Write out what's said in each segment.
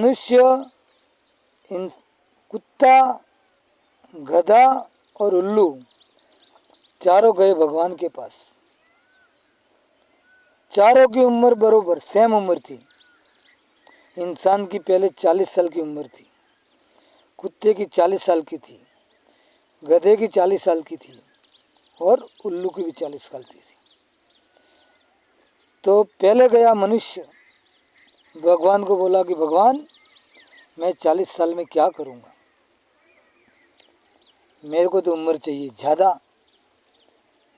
मनुष्य, इन कुत्ता, गधा और उल्लू चारों गए भगवान के पास। चारों की उम्र बरोबर सेम उम्र थी। इंसान की पहले 40 साल की उम्र थी, कुत्ते की 40 साल की थी, गधे की 40 साल की थी और उल्लू की भी 40 साल की थी। तो पहले गया मनुष्य, भगवान को बोला कि भगवान मैं 40 साल में क्या करूँगा, मेरे को तो उम्र चाहिए ज़्यादा।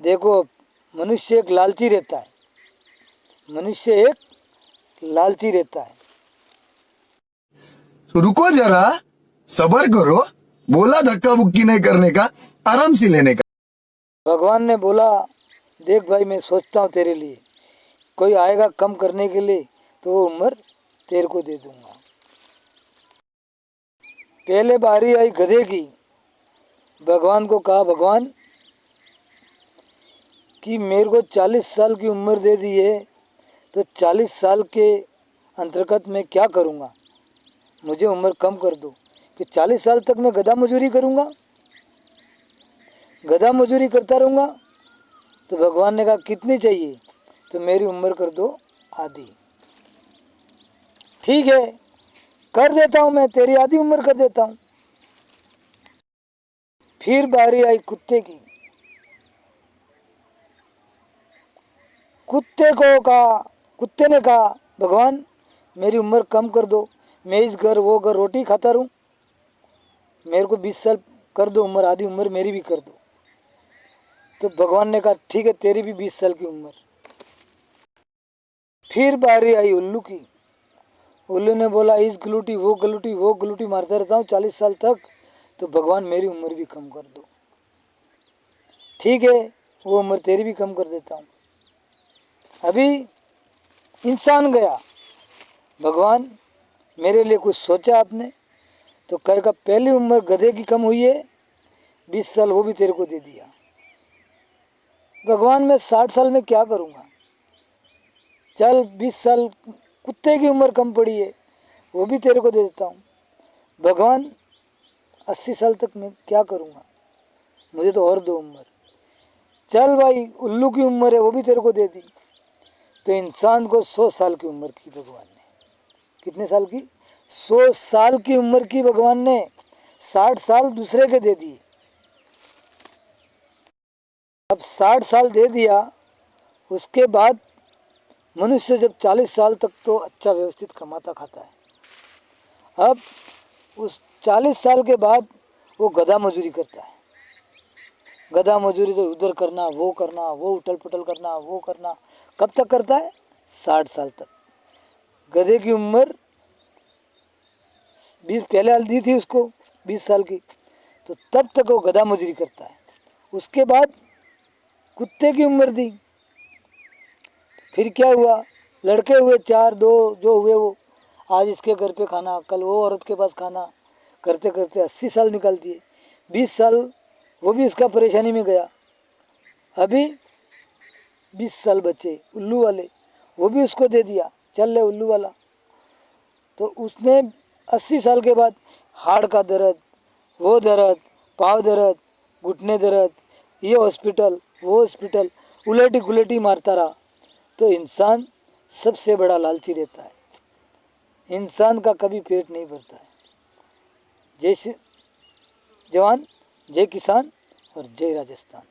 देखो, मनुष्य एक लालची रहता है, मनुष्य एक लालची रहता है। तो रुको जरा, सबर करो, बोला धक्का बुक्की नहीं करने का, आराम से लेने का। भगवान ने बोला, देख भाई मैं सोचता हूँ तेरे लिए, कोई आएगा कम करने के लिए तो वो उम्र तेरे को दे दूंगा। पहले बारी आई गधे की। भगवान को कहा, भगवान कि मेरे को 40 साल की उम्र दे दी है, तो 40 साल के अंतर्गत मैं क्या करूँगा, मुझे उम्र कम कर दो कि 40 साल तक मैं गधा मजूरी करूँगा, गधा मजूरी करता रहूँगा। तो भगवान ने कहा कितनी चाहिए, तो मेरी उम्र कर दो आधी। ठीक है, कर देता हूँ, मैं तेरी आधी उम्र कर देता हूँ। फिर बारी आई कुत्ते की। कुत्ते ने कहा भगवान मेरी उम्र कम कर दो, मैं इस घर वो घर रोटी खाता रहूं, मेरे को 20 साल कर दो उम्र, आधी उम्र मेरी भी कर दो। तो भगवान ने कहा ठीक है, तेरी भी 20 साल की उम्र। फिर बारी आई उल्लू की। उल्लू ने बोला इस गलूटी वो गलूटी मारता रहता हूँ 40 साल तक, तो भगवान मेरी उम्र भी कम कर दो। ठीक है, वो उम्र तेरी भी कम कर देता हूँ। अभी इंसान गया, भगवान मेरे लिए कुछ सोचा आपने? तो कहेगा पहली उम्र गधे की कम हुई है, 20 साल वो भी तेरे को दे दिया। भगवान मैं 60 साल में क्या करूँगा, चल 20 साल कुत्ते की उम्र कम पड़ी है, वो भी तेरे को दे देता हूँ। भगवान 80 साल तक मैं क्या करूँगा, मुझे तो और दो उम्र। चल भाई उल्लू की उम्र है, वो भी तेरे को दे दी। तो इंसान को 100 साल की उम्र की भगवान ने। कितने साल की? 100 साल की उम्र की भगवान ने, 60 साल दूसरे के दे दिए। अब 60 साल दे दिया, उसके बाद मनुष्य जब 40 साल तक तो अच्छा व्यवस्थित कमाता खाता है। अब उस 40 साल के बाद वो गधा मजूरी करता है। गधा मजूरी तो उधर करना, वो उठल पुटल करना, वो करना। कब तक करता है? 60 साल तक। गधे की उम्र 20 पहले हाल दी थी उसको, 20 साल की, तो तब तक वो गधा मजूरी करता है। उसके बाद कुत्ते की उम्र दी। फिर क्या हुआ, लड़के हुए 4, 2 जो हुए वो, आज इसके घर पे खाना, कल वो औरत के पास खाना, करते करते 80 साल निकाल दिए। 20 साल वो भी इसका परेशानी में गया। अभी 20 साल बचे उल्लू वाले, वो भी उसको दे दिया, चल ले उल्लू वाला। तो उसने 80 साल के बाद हाड़ का दर्द, वो दर्द, पाँव दर्द, घुटने दर्द, ये हॉस्पिटल वो हॉस्पिटल, उलटी गुलटी मारता रहा। तो इंसान सबसे बड़ा लालची रहता है, इंसान का कभी पेट नहीं भरता है। जय जवान, जय किसान और जय राजस्थान।